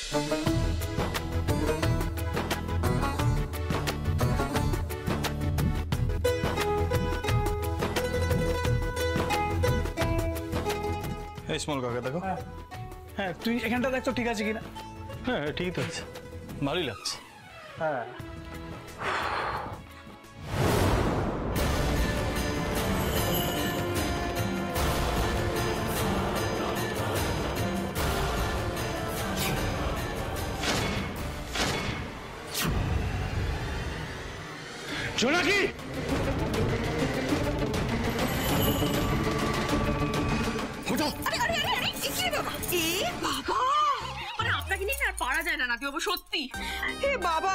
এই স্মল কাকা দেখো। হ্যাঁ তুই এখানটা দেখ তো ঠিক আছে কিনা। হ্যাঁ ঠিকই তো আছে, ভালোই লাগছে। হ্যাঁ জোনাকি পারা যায় না নাকি বাবু, সত্যি হে বাবা,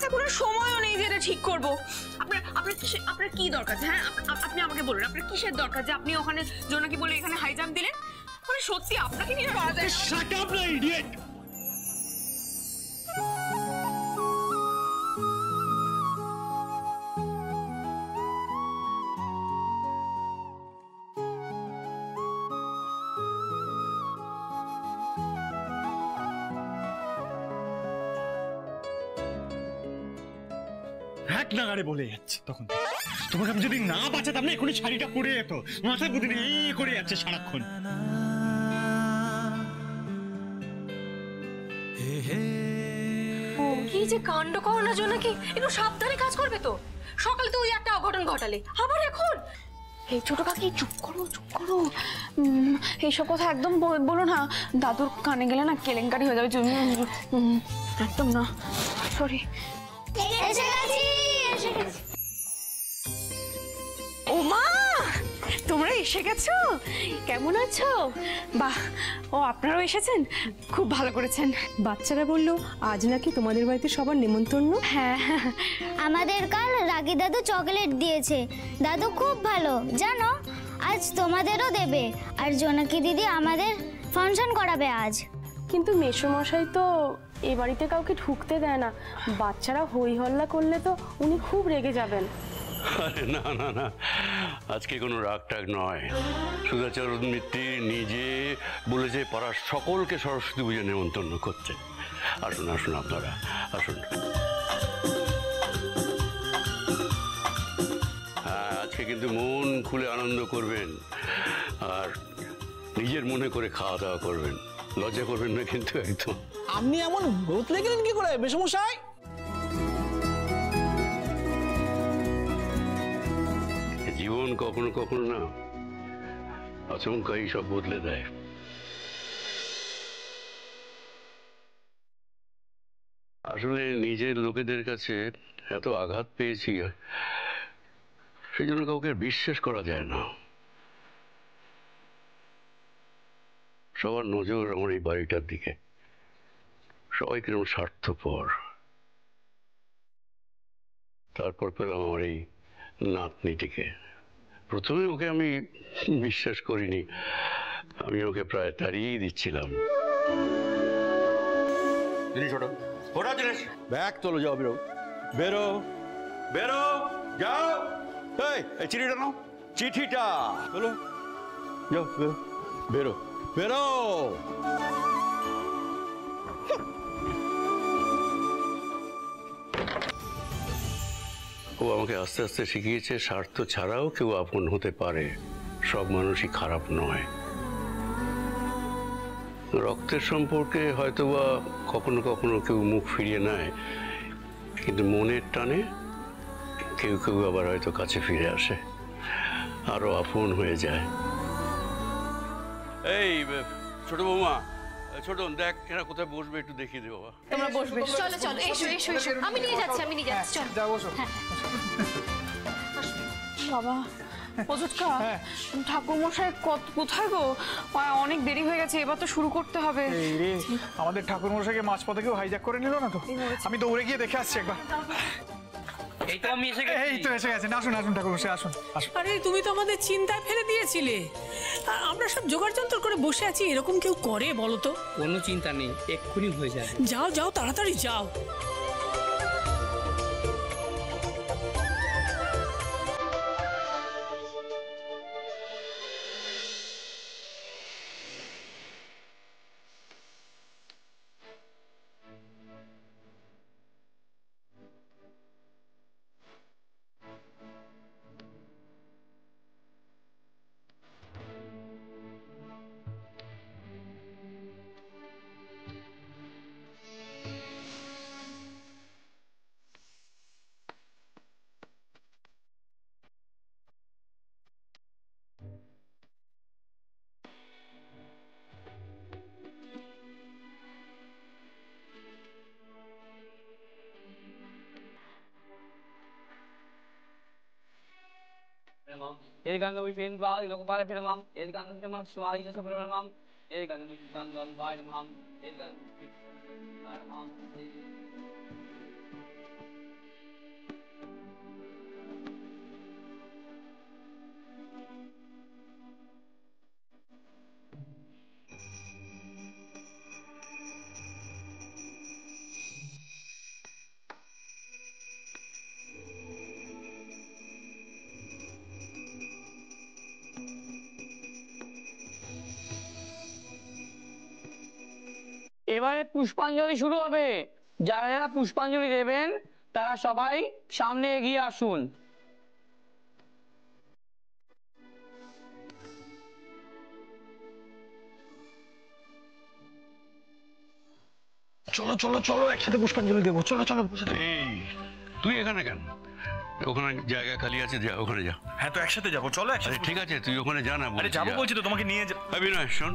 এখন সময়ও নেই যে এটা ঠিক করবো। আপনার কি দরকার? হ্যাঁ আপনি আমাকে বলুন, আপনার কিসের দরকার যে আপনি ওখানে জোনাকি বলে এখানে হাই জাম্প দিলেন? মানে সত্যি আপনাকে নিয়ে পারা যায় না। শাট আপ না ইডিয়েট। এক নাগারে বলে যাচ্ছে তখন তোমাকে আমি যদি না বাঁচাতাম না এখনই শাড়িটা পরে যেত, মাথায় বুদ্ধি এই করে যাচ্ছে সারাক্ষণ। কি যে কাণ্ড করো না জোনাকি, একটু সাবধানে কাজ করবে তো। সকালে তো ওই একটা অঘটন ঘটালে, আবার এখন। এই ছোট কাকি চুপ করো চুপ করো, এইসব কথা একদম বলো না, দাদুর কানে গেলে না কেলেঙ্কারি হয়ে যাবে। একদম না, সরি। ও মা, তোমরা এসে গেছো, কেমন আছো? বাহ, ও আপনারাও এসেছেন, খুব ভালো করেছেন। বাচ্চারা বললো আজ নাকি তোমাদের বাড়িতে সবার নেমন্তন্ন। হ্যাঁ, আমাদের কাল রাগী দাদু চকলেট দিয়েছে। দাদু খুব ভালো জানো, আজ তোমাদেরও দেবে। আর জোনাকি দিদি আমাদের ফাংশন করাবে আজ। কিন্তু মেসোমশাই তো এ বাড়িতে কাউকে ঢুকতে দেয় না, বাচ্চারা হই হল্লা করলে তো উনি খুব রেগে যাবেন। আরে না না না, আজকে কোনো রাগ টাগ নয়। সুধাচরণ মিত্রি নিজে বলেছে পাড়ার সকলকে সরস্বতী পুজো নেমন্তন্ন করতে। আসুন আসুন আপনারা আসুন। হ্যাঁ, আজকে কিন্তু মন খুলে আনন্দ করবেন আর নিজের মনে করে খাওয়া দাওয়া করবেন, লজ্জা করবেন না কিন্তু একদম। আপনি এমন বদলে গেলেন কি করে মেসোমশাই? জীবন কখনো কখনো না আচমকাই সব বদলে দেয়। আসলে নিজের লোকেদের কাছে এত আঘাত পেয়েছি, সেই জন্য কাউকে বিশ্বাস করা যায় না। সবার নজর আমার এই বাড়িটার দিকে, সবাই কিরকম স্বার্থপর। তারপর পেলাম আমার এই নাতনিটিকে। প্রথমে ওকে আমি বিশ্বাস করিনি, আমি ওকে প্রায় তাড়িয়েই দিচ্ছিলাম। ব্যাগ তোলো, যাও বেরো বেরো বেরো যাও। এই চিঠিটা নাও, চিঠিটা তোলো, যাও বেরো বেরো বেরো। ও আমাকে আস্তে আস্তে শিখিয়েছে স্বার্থ ছাড়াও কেউ আপন হতে পারে, সব মানুষই খারাপ নয়। রক্তের সম্পর্কে হয়তোবা কখনো কখনো কেউ মুখ ফিরিয়ে নেয়, কিন্তু মনের টানে কেউ কেউ আবার হয়তো কাছে ফিরে আসে, আরো আপন হয়ে যায়। এই ছোট বৌমা, ছোট দেখ এরা কোথায় বসবে একটু দেখিয়ে দে বাবা। তোমরা বসবে, চলো চলো, এসো এসো এসো, আমি নিয়ে যাচ্ছি চল যাও বসো। বাবা অযোধ্যা, ঠাকুরমশাই কোথায় গো? অনেক দেরি হয়ে গেছে, এবার তো শুরু করতে হবে। এই রে, আমাদের ঠাকুরমশাইকে মাঝপথে কেউ হাইজ্যাক করে নিল না তো? আমি দৌড়ে গিয়ে দেখে আসছি একবার। এই তো আমি এসে গেছি। এই তো এসে গেছেন, আসুন আসুন ঠাকুরমশাই আসুন আসুন। আরে তুমি তো আমাদের চিন্তায় ফেলে দিয়েছিলে, আর আমরা সব জোগাড় যন্ত্র করে বসে আছি, এরকম কেউ করে বলো তো? কোনো চিন্তা নেই, এক্ষুনি হয়ে যাবে। যাও যাও তাড়াতাড়ি যাও। El gango vi pen ba, lo ko para pinamam. El gango pinamam swali sa pinamam. El gango vi gango ba pinamam. El gango pinamam. এবারে পুষ্পাঞ্জলি শুরু হবে। যারা যারা পুষ্পাঞ্জলি দেবেন তারা সবাই সামনে এগিয়ে আসুন। চলো চলো চলো একসাথে পুষ্পাঞ্জলি দেবো, চলো চলো বসে থাকো। এই তুই এখানে কেন? ওখানে জায়গা খালি আছে, যা ওখানে যা। হ্যাঁ তো একসাথে যাবো, চলো একসাথে। ঠিক আছে তুই ওখানে যা না। আরে যাবো বলছি তো, তোমাকে নিয়ে যা। বিনয় শোন,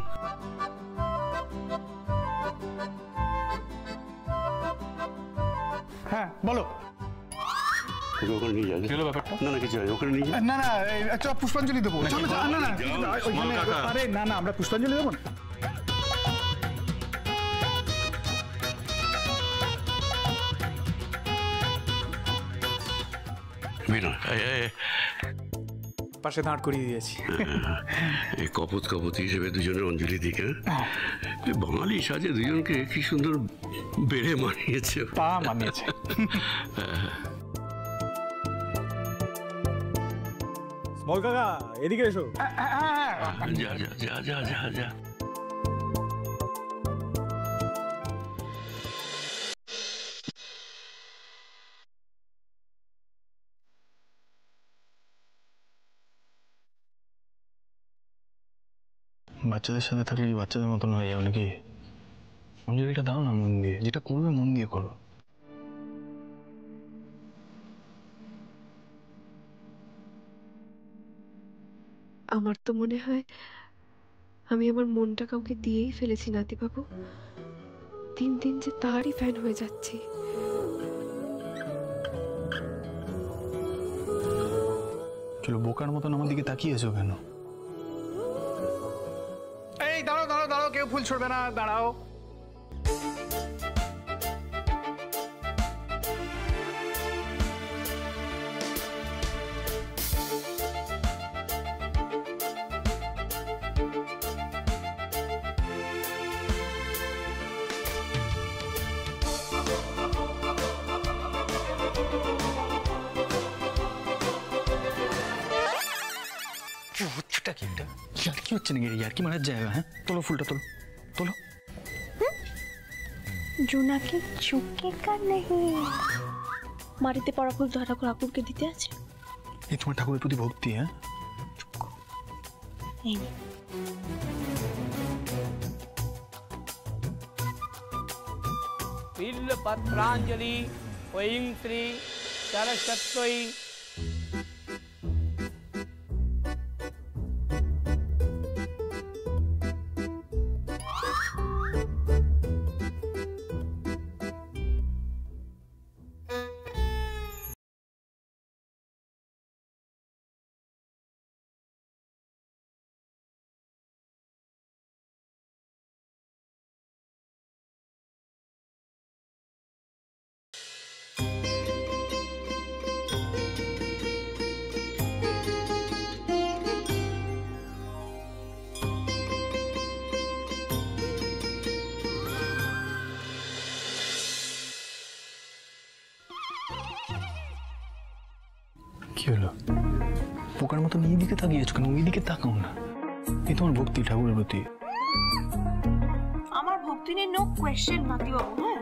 হ্যাঁ বলো। তোকে ওখানে নিয়ে যাবে। কি হলো ব্যাপারটা? না না কিছু হয়, ওখানে নিয়ে যা। না না একটা পুষ্পাঞ্জলি দেবো, চলো। না না আরে না না আমরা পুষ্পাঞ্জলি দেবো না। বিনয় পাশে দাঁড় করিয়ে দিয়েছি। এই কপত কপত হিসেবে দুজনের অঞ্জলি দিকে বাঙালি সাজে দুজনকে কি সুন্দর বেড়ে মানিয়েছে। পা মানিয়েছে। স্মল কাকা এদিকে এসো। যা যা যা যা যা যা। বাচ্চাদের সাথে থাকলে বাচ্চাদের মতন হয়ে যাও নাকি? অঞ্জলিটা দাও না মন দিয়ে, যেটা করবে মন দিয়ে করো। আমার তো মনে হয় আমি আমার মনটা কাউকে দিয়েই ফেলেছি নাতিবাবু। দিন দিন যে তারই ফ্যান হয়ে যাচ্ছি। চলো, বোকার মতন আমার দিকে তাকিয়েছো কেন? এই দাঁড়াও দাঁড়াও দাঁড়াও, কেউ ফুল ছড়বে না, দাঁড়াও। হচ্ছেটা কি? এটা ইয়ার কি হচ্ছে নাকি? ইয়ার কি মারার জায়গা? হ্যাঁ তোলো ফুলটা, তোলো তোলো। জোনাকি চুকেগা নেহি। মাটিতে পড়া ফুল ধরা করে ঠাকুরকে দিতে আছে। এই তোমার ঠাকুরের প্রতি ভক্তি? হ্যাঁ বিল্ল পত্রাঞ্জলি ওং শ্রী সরস্বত্যৈ কি হলো? পোকার মতো এই দিকে তাকিয়েছো কেন? ওই দিকে তাকাও না। এই তোমার ভক্তি ঠাকুরের প্রতি। আমার ভক্তি নিয়ে নো কোয়েশ্চেন নাতিবাবু। হ্যাঁ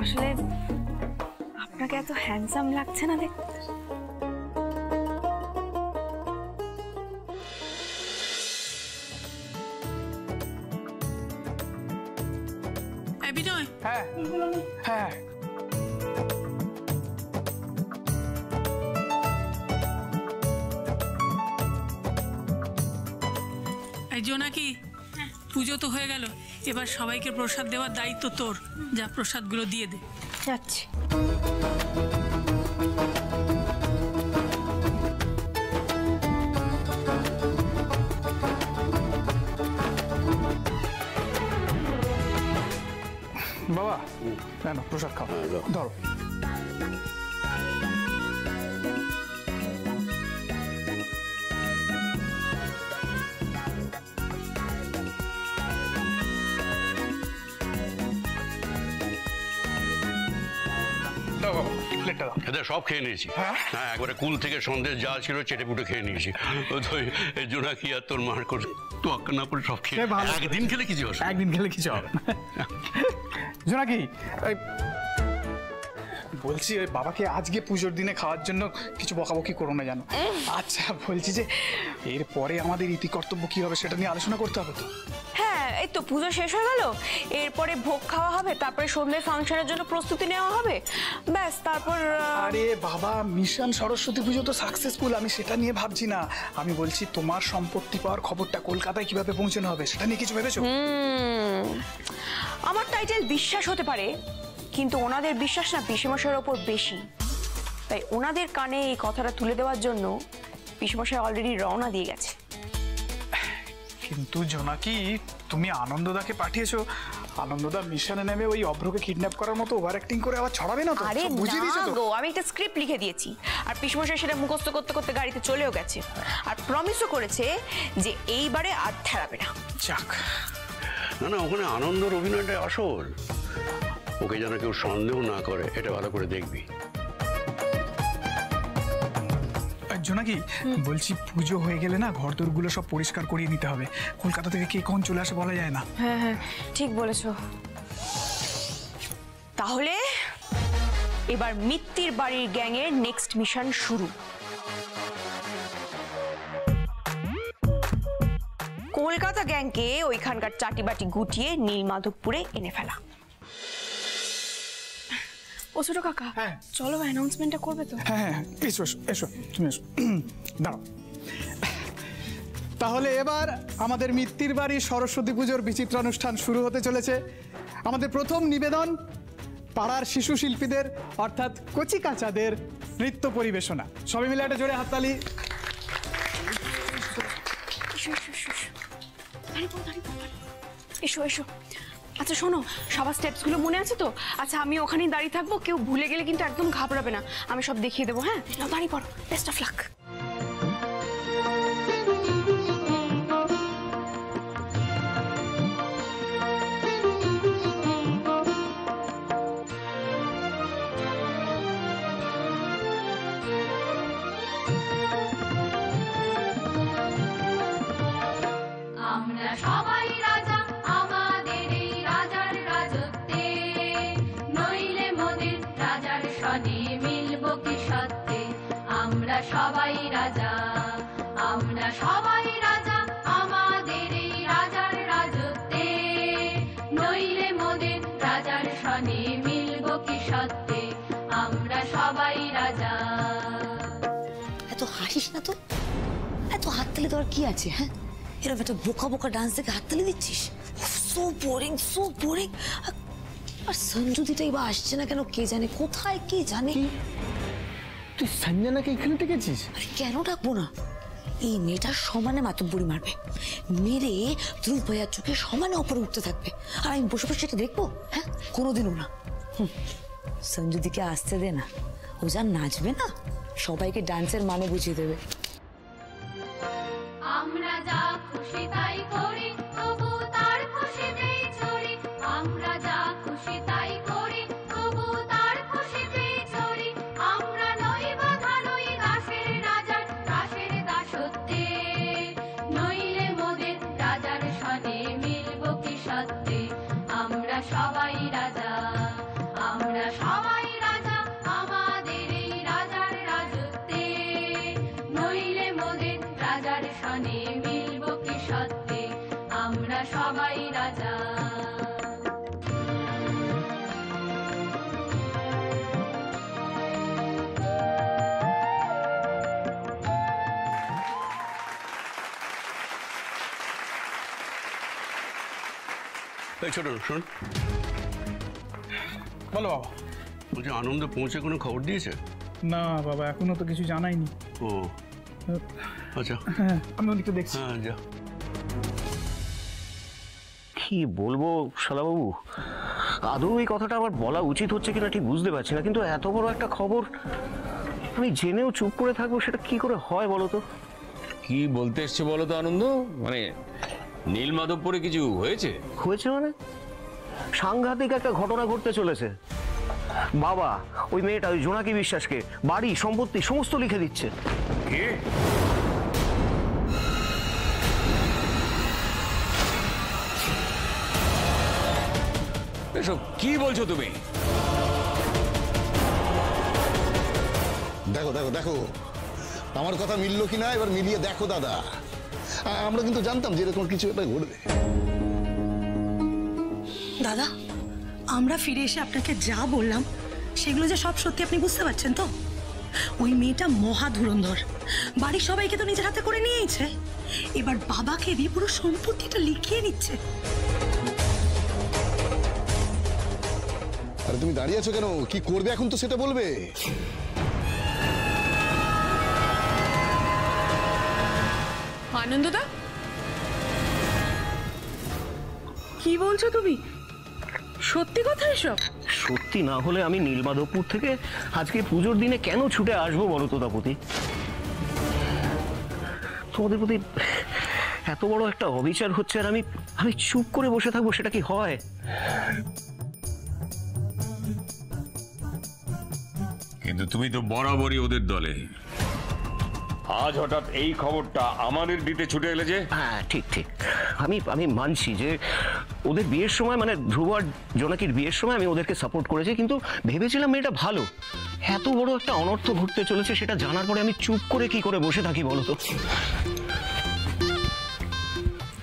আসলে আপনাকে এত হ্যান্ডসাম লাগছে না দেখতে। বিনয়, হ্যাঁ হ্যাঁ এই জোনাকি, পুজো তো হয়ে গেল, এবার সবাইকে প্রসাদ দেওয়ার দায়িত্ব তোর। যা প্রসাদগুলো দিয়ে দে। যাচ্ছি। বাবা না প্রসাদ খাও, ধরো। এদের সব খেয়ে নিয়েছি। হ্যাঁ, একবারে কুল থেকে সন্দেশ যা ছিল চেটে পুটে খেয়ে নিয়েছি। এর জন্য কি আর তোর মার করে তো আক্কা না করে সব খেয়ে একদিন খেলে কিছু হবে, একদিন খেলে কিছু হবে জোনাকি। বলছি ওই বাবাকে আজকে পুজোর দিনে খাওয়ার জন্য কিছু বকাবকি করো না জানো। আচ্ছা বলছি যে এরপরে আমাদের ইতি কর্তব্য কি হবে সেটা নিয়ে আলোচনা করতে হবে তো। হ্যাঁ, এই তো পুজো শেষ হয়ে গেল, এরপরে ভোগ খাওয়া হবে, তারপরে সন্ধ্যে ফাংশনের জন্য প্রস্তুতি নেওয়া হবে, ব্যাস তারপর। আরে বাবা, মিশন সরস্বতী পুজো তো সাকসেসফুল, আমি সেটা নিয়ে ভাবছি না। আমি বলছি তোমার সম্পত্তি পাওয়ার খবরটা কলকাতায় কিভাবে পৌঁছানো হবে সেটা নিয়ে কিছু ভেবেছো? আমার টাইটেল বিশ্বাস হতে পারে, কিন্তু ওনাদের বিশ্বাস না পিসেমশাইয়ের ওপর বেশি, তাই ওনাদের কানে এই কথাটা তুলে দেওয়ার জন্য পিসেমশাই অলরেডি রওনা দিয়ে গেছে। কিন্তু জোনাকি, তুমি আনন্দদাকে পাঠিয়েছো, আনন্দদা মিশনে নেমে ওই অভ্রকে কিডন্যাপ করার মতো ওভার অ্যাক্টিং করে আবার ছড়াবে না তো? আরে বুঝিয়ে দিয়েছো তো? গো, আমি একটা স্ক্রিপ্ট লিখে দিয়েছি, আর পিসমশাই সেটা মুখস্থ করতে করতে গাড়িতে চলেও গেছে, আর প্রমিসও করেছে যে এইবারে আর ঠেরাবে না। যাক, না না, ওখানে আনন্দর অভিনয়টা আসল, ওকে যেন কেউ সন্দেহ না করে এটা ভালো করে দেখবি। জোনাকি বলছি, পুজো হয়ে গেলে না ঘর দোরগুলো সব পরিষ্কার করিয়ে নিতে হবে, কলকাতা থেকে কে কখন চলে আসে বলা যায় না। হ্যাঁ হ্যাঁ, ঠিক বলেছো। তাহলে এবার মিত্তির বাড়ির গ্যাংয়ের নেক্সট মিশন শুরু। কলকাতা গ্যাংকে ওইখানকার চাটিবাটি গুটিয়ে নীলমাধবপুরে এনে ফেলা। ও ছোট কাকা, চলো অ্যানাউন্সমেন্টটা করবে তো? হ্যাঁ, এসো এসো এসো, তুমি এসো, দাঁড়াও। তাহলে এবার আমাদের মিত্তির বাড়ি সরস্বতী পুজোর বিচিত্র অনুষ্ঠান শুরু হতে চলেছে। আমাদের প্রথম নিবেদন পাড়ার শিশু শিল্পীদের অর্থাৎ কচি কাঁচাদের নৃত্য পরিবেশনা। সবাই মিলে একটা জোরে হাততালি। এসো এসো। আচ্ছা শোনো, সবার স্টেপসগুলো মনে আছে তো? আচ্ছা আমি ওখানেই দাঁড়িয়ে থাকবো, কেউ ভুলে গেলে কিন্তু একদম ঘাবড়াবে না, আমি সব দেখিয়ে দেবো। হ্যাঁ, দাঁড়িয়ে পড়ো। Best of luck. আমরা সবাই রাজা আমাদের এই রাজার রাজত্বে, নইলে মোদের রাজার সনে মিলব কি সত্যে। আমরা সবাই রাজা, আমরা সবাই রাজা আমাদের এই রাজার রাজত্বে, নইলে মোদের রাজার সনে মিলব কি সত্যে। আমরা সবাই রাজা। এত হাসিস না তো, এত হাততালি দেওয়ার কি আছে? হ্যাঁ, এরকম একটা বোকা বোকা ডান্স দেখে হাততালি দিচ্ছিস? So boring, so boring. আর সঞ্জুদিটাই বা আসছে না কেন কে জানে, কোথায় কে জানে। তুই সঞ্জনাকে এখানে ডেকেছিস? আরে কেন ডাকবো না, এই মেয়েটা সমানে মাতব্বরি মারবে, মেরে ধ্রুব ভাইয়ার চোখে সমানে ওপরে উঠতে থাকবে, আর আমি বসে বসে সেটা দেখবো? হ্যাঁ, কোনোদিনও না। সঞ্জুদিকে আসতে দে না, ও যা নাচবে না সবাইকে ডান্সের মানে বুঝিয়ে দেবে। আমরা যা খুশি তাই করি, তবু তার খুশিতেই চড়ি। আমরা যা খুশি তাই করি, তবু তার খুশিতেই চড়ি। আমরা নই বাধা, নই দাসের রাজার, দাসের দাসত্বে, নইলে মোদের রাজার সনে মিলব কি সত্যে। আমরা সবাই রাজা, আমরা সবাই রাজা আমাদের এই রাজার রাজত্বে, নইলে মোদের রাজার সনে মিলব কি সত্যে। আমরা সবাই রাজা। এই ছোট শোন, বলো বাবা। বলছি আনন্দ পৌঁছে কোনো খবর দিয়েছে? না বাবা, এখনো তো কিছু জানাইনি। ও আচ্ছা, হ্যাঁ আমি ওদিকে দেখছি। হ্যাঁ যা। কি বলবো শালাবাবু, আদৌ এই কথাটা আমার বলা উচিত হচ্ছে কিনা ঠিক বুঝতে পারছি না, কিন্তু এত বড় একটা খবর আমি জেনেও চুপ করে থাকবো, সেটা কি করে হয় বলো তো? কি বলতে এসছে বলো তো আনন্দ? মানে নীলমাধবপুরে কিছু হয়েছে? হয়েছে মানে সাংঘাতিক একটা ঘটনা ঘটতে চলেছে। বাবা ওই মেয়েটা, ওই জোনাকি বিশ্বাসকে বাড়ি সম্পত্তি সমস্ত লিখে দিচ্ছে। এসব কি বলছো তুমি? দেখো দেখো দেখো, আমার কথা মিললো কিনা এবার মিলিয়ে দেখো দাদা। আমরা কিন্তু জানতাম যে এরকম কিছু একটা ঘটবে। দাদা, আমরা ফিরে এসে আপনাকে যা বললাম সেগুলো যে সব সত্যি আপনি বুঝতে পারছেন তো? ওই মেয়েটা মহা ধুরন্ধর, বাড়ির সবাইকে তো নিজের হাতে করে নিয়েছে, এবার বাবাকে দিয়ে পুরো সম্পত্তিটা লিখিয়ে নিচ্ছে। আরে তুমি দাঁড়িয়ে আছো কেন? কি করবে এখন তো সেটা বলবে। আনন্দদা, কি বলছো তুমি? সত্যি কথা এসব? সত্যি না হলে আমি নীলমাধবপুর থেকে আজকে পুজোর দিনে কেন ছুটে আসবো বলো তো দাপতি? তোমাদের প্রতি এত বড় একটা অবিচার হচ্ছে আর আমি আমি চুপ করে বসে থাকবো, সেটা কি হয়? কিন্তু তুমি তো বরাবরই ওদের দলে, আজ হঠাৎ এই খবরটা আমাদের দিতে ছুটে এলে যে? হ্যাঁ ঠিক ঠিক, আমি আমি মানছি যে ওদের বিয়ের সময়, মানে ধ্রুব আর জোনাকির বিয়ের সময় আমি ওদেরকে সাপোর্ট করেছি, কিন্তু ভেবেছিলাম মেয়েটা ভালো। এত বড় একটা অনর্থ ঘটতে চলেছে সেটা জানার পরে আমি চুপ করে কি করে বসে থাকি বলো তো?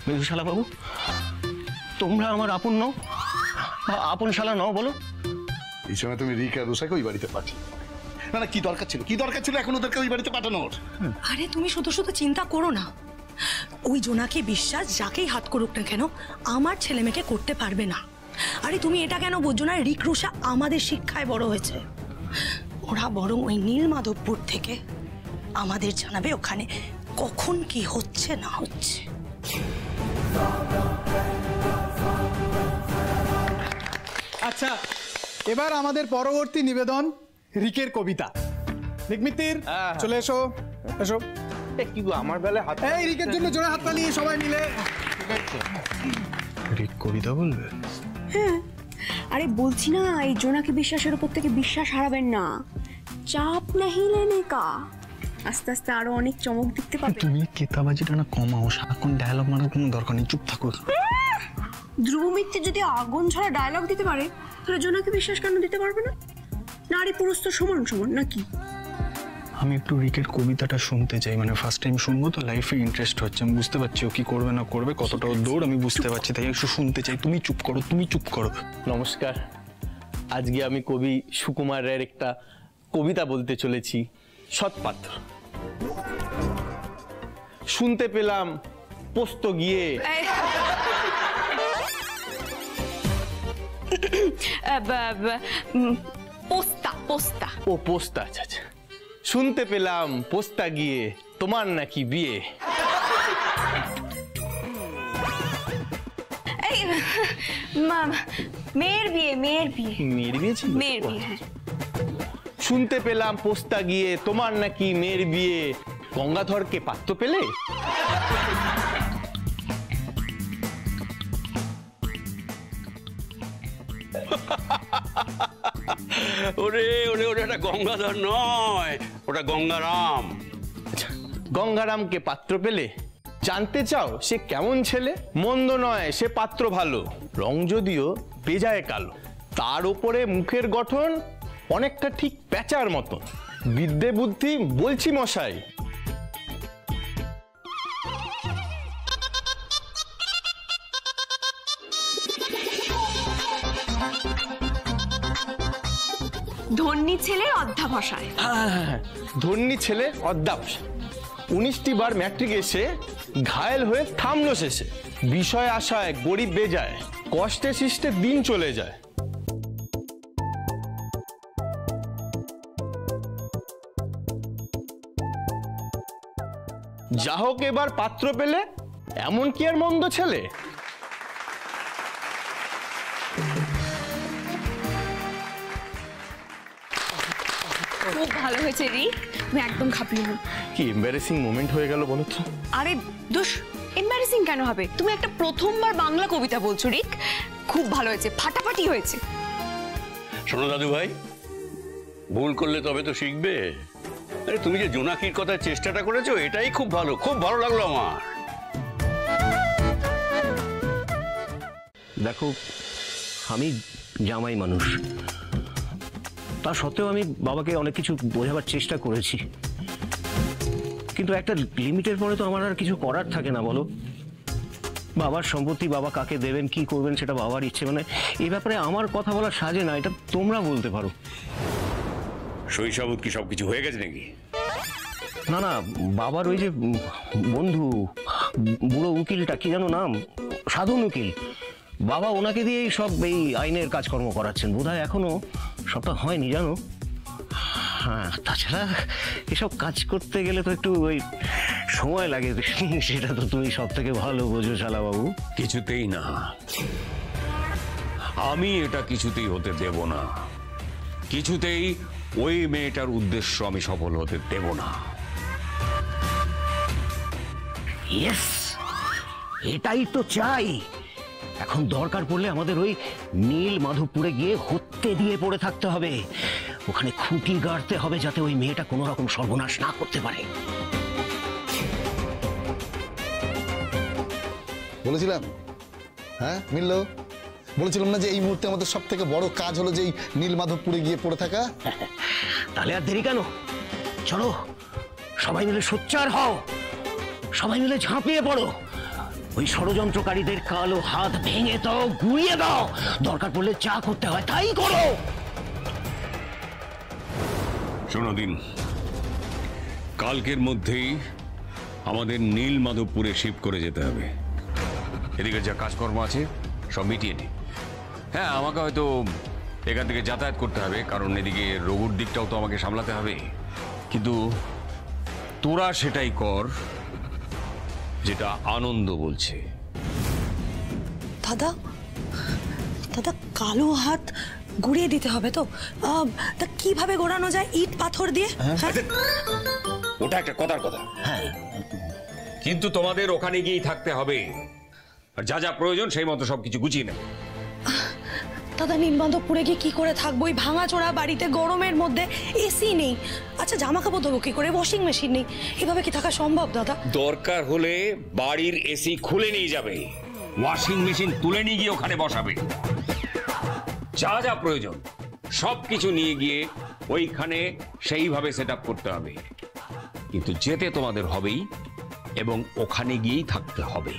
বিদুশালা বাবু, তোমরা আমার আপন নও? আপন শালা নও বলো? এই সময় তুমি রিকা রোসাকে ওই বাড়িতে পাঠিয়ে, না না কি দরকার ছিল, কি দরকার ছিল এখন ওদেরকে ওই বাড়িতে পাঠানোর? আরে তুমি শুধু শুধু চিন্তা করো না, ওই জোনাকি বিশ্বাস যাকেই হাত করুক না কেন আমার ছেলে মেয়েকে করতে পারবে না। আরে তুমি এটা কেন বুঝছো না? রিক রুষা আমাদের শিক্ষায় বড় হয়েছে, ওরা বরং ওই নীলমাধবপুর থেকে আমাদের জানাবে ওখানে কখন কি হচ্ছে না হচ্ছে। আচ্ছা, এবার আমাদের পরবর্তী নিবেদন রিকের কবিতা। রিকমিত্তির চলে এসো, এসো। কি গো আমার বেলায় হাত? এই রিকের জন্য জোড়া হাততালি সবাই মিলে। রিক কবিতা বলবে? হ্যাঁ, আরে বলছি না, এই জোনাকি বিশ্বাসের উপর থেকে বিশ্বাস হারাবেন না। চাপ নাহি লেনে কা, আস্তে আস্তে আরো অনেক চমক দেখতে পাবে। তুমি কেতাবাজিটা না কমাও, সারাক্ষণ ডায়লগ মারার কোনো দরকার নেই, চুপ থাকো। ধ্রুব মিত্তির যদি আগুন ছাড়া ডায়লগ দিতে পারে, তাহলে জোনাকি বিশ্বাস কেন দিতে পারবে না? নারী পুরুষ তো সমান সমান নাকি? আমি একটু রিকের কবিতাটা শুনতে চাই, মানে ফার্স্ট টাইম শুনবো তো, লাইফে ইন্টারেস্ট হচ্ছে। আমি বুঝতে পারছি ও কি করবে না করবে, কতটা দৌড় আমি বুঝতে পারছি, তাই একটু শুনতে চাই। তুমি চুপ করো, তুমি চুপ করো। নমস্কার, আজকে আমি কবি সুকুমার রায়ের একটা কবিতা বলতে চলেছি, সৎপাত্র। শুনতে পেলাম পোস্ত গিয়ে, পোস্তা পোস্তা। ও পোস্তা, আচ্ছা আচ্ছা। শুনতে পেলাম পোস্তা গিয়ে তোমার নাকি বিয়ে। এই মেয়ের বিয়ে, মেয়ের বিয়ে। মেয়ের বিয়ে ছিল? মেয়ের বিয়ে, হ্যাঁ। শুনতে পেলাম পোস্তা গিয়ে তোমার নাকি মেয়ের বিয়ে, গঙ্গাধরকে পাত্র পেলে? ওরে ওরে ওরে, ওটা গঙ্গাধর নয়, ওটা গঙ্গারাম। গঙ্গারামকে পাত্র পেলে? জানতে চাও সে কেমন ছেলে? মন্দ নয় সে পাত্র ভালো, রং যদিও বেজায় কালো, তার উপরে মুখের গঠন অনেকটা ঠিক প্যাঁচার মতন। বিদ্যে বুদ্ধি বলছি মশাই। ধন্যী ছেলে অধ্যাবসায়। ধন্যী ছেলে অধ্যাবসায়। 19টি বার ম্যাট্রিক এসে ঘায়েল হয়ে থামলো শেষে, বিষয় আশায় গরিব বেজায়, কষ্টে সৃষ্টে দিন চলে যায়। যা হোক এবার পাত্র পেলে, এমন কি আর মন্দ ছেলে? খুব ভালো হয়েছে রিক, তুমি একদম খাপিও না। কি এম্বারেসিং মোমেন্ট হয়ে গেল বলো তো? আরে দোষ, এম্বারেসিং কেন হবে? তুমি একটা প্রথমবার বাংলা কবিতা বলছো রিক, খুব ভালো হয়েছে, ফাটাফাটি হয়েছে। শোনো দাদু ভাই, ভুল করলে তবে তো শিখবে। আরে তুমি যে জোনাকির কথা চেষ্টাটা করেছো এটাই খুব ভালো, খুব ভালো লাগলো আমার। দেখো, আমি জামাই মানুষ, তা সত্ত্বেও আমি বাবাকে অনেক কিছু বোঝাবার চেষ্টা করেছি, কিন্তু একটা লিমিটের পরে তো আমার আর কিছু করার থাকে না বলো। বাবার সম্পত্তি বাবা কাকে দেবেন কি করবেন সেটা বাবার ইচ্ছে, মানে এই ব্যাপারে আমার কথা বলার সাজে না, এটা তোমরা বলতে পারো। শৈশবত কি সবকিছু হয়ে গেছে নাকি? না না, বাবার ওই যে বন্ধু বুড়ো উকিলটা, কি জানো নাম, সাধন উকিল, বাবা ওনাকে দিয়েই সব এই আইনের কাজকর্ম করাচ্ছেন, বোধহয় এখনো সবটা হয়নি জানো। হ্যাঁ, তাছাড়া এসব কাজ করতে গেলে তো একটু ওই সময় লাগে, সেটা তো তুমি সব থেকে ভালো বোঝো শালা বাবু। কিছুতেই না, আমি এটা কিছুতেই হতে দেব না, কিছুতেই ওই মেয়েটার উদ্দেশ্য আমি সফল হতে দেব না। ইয়েস, এটাই তো চাই। এখন দরকার পড়লে আমাদের ওই নীল মাধবপুরে গিয়ে হত্যে দিয়ে পড়ে থাকতে হবে, ওখানে খুঁটি গাড়তে হবে যাতে ওই মেয়েটা কোনো রকম সর্বনাশ না করতে পারে। বলেছিলাম, হ্যাঁ মিললো, বলেছিলাম না যে এই মুহূর্তে আমাদের সব থেকে বড় কাজ হলো যে এই নীল মাধবপুরে গিয়ে পড়ে থাকা। তাহলে আর দেরি কেন, চলো সবাই মিলে সোচ্চার হও, সবাই মিলে ঝাঁপিয়ে পড়ো, ওই ষড়যন্ত্রকারীদের কালো হাত ভেঙে দাও, গুঁড়িয়ে দাও, দরকার পড়লে যা করতে হয় তাই করো। শোনো দিন, কালকের মধ্যেই আমাদের নীল মাধবপুরে শিফট করে যেতে হবে। এদিকে যা কাজকর্ম আছে সব মিটিয়ে নি। হ্যাঁ, আমাকে হয়তো এখান থেকে যাতায়াত করতে হবে, কারণ এদিকে রঘুর দিকটাও তো আমাকে সামলাতে হবে, কিন্তু তোরা সেটাই কর যেটা আনন্দ বলছে। দাদা, দাদা কালো হাত গুড়িয়ে দিতে হবে তো? তা কিভাবে গোড়ানো যায়? ইট পাথর দিয়ে? ওটা একটা কথার কথা, হ্যাঁ, কিন্তু তোমাদের ওখানে গিয়েই থাকতে হবে, আর যা যা প্রয়োজন সেই মতো সবকিছু গুছিয়ে নেবে। দাদা নীলমাধবপুরে গিয়ে কি করে থাকবো ওই ভাঙাচোরা বাড়িতে, গরমের মধ্যে, এসি নেই, আচ্ছা জামা কাপড় ধোবো কি করে, ওয়াশিং মেশিন নেই, এভাবে কি থাকা সম্ভব দাদা? দরকার হলে বাড়ির এসি খুলে নিয়ে যাবে, ওয়াশিং মেশিন তুলে নিয়ে গিয়ে ওখানে বসাবে, যা যা প্রয়োজন সবকিছু নিয়ে গিয়ে ওইখানে সেইভাবে সেট আপ করতে হবে, কিন্তু যেতে তোমাদের হবেই এবং ওখানে গিয়েই থাকতে হবে।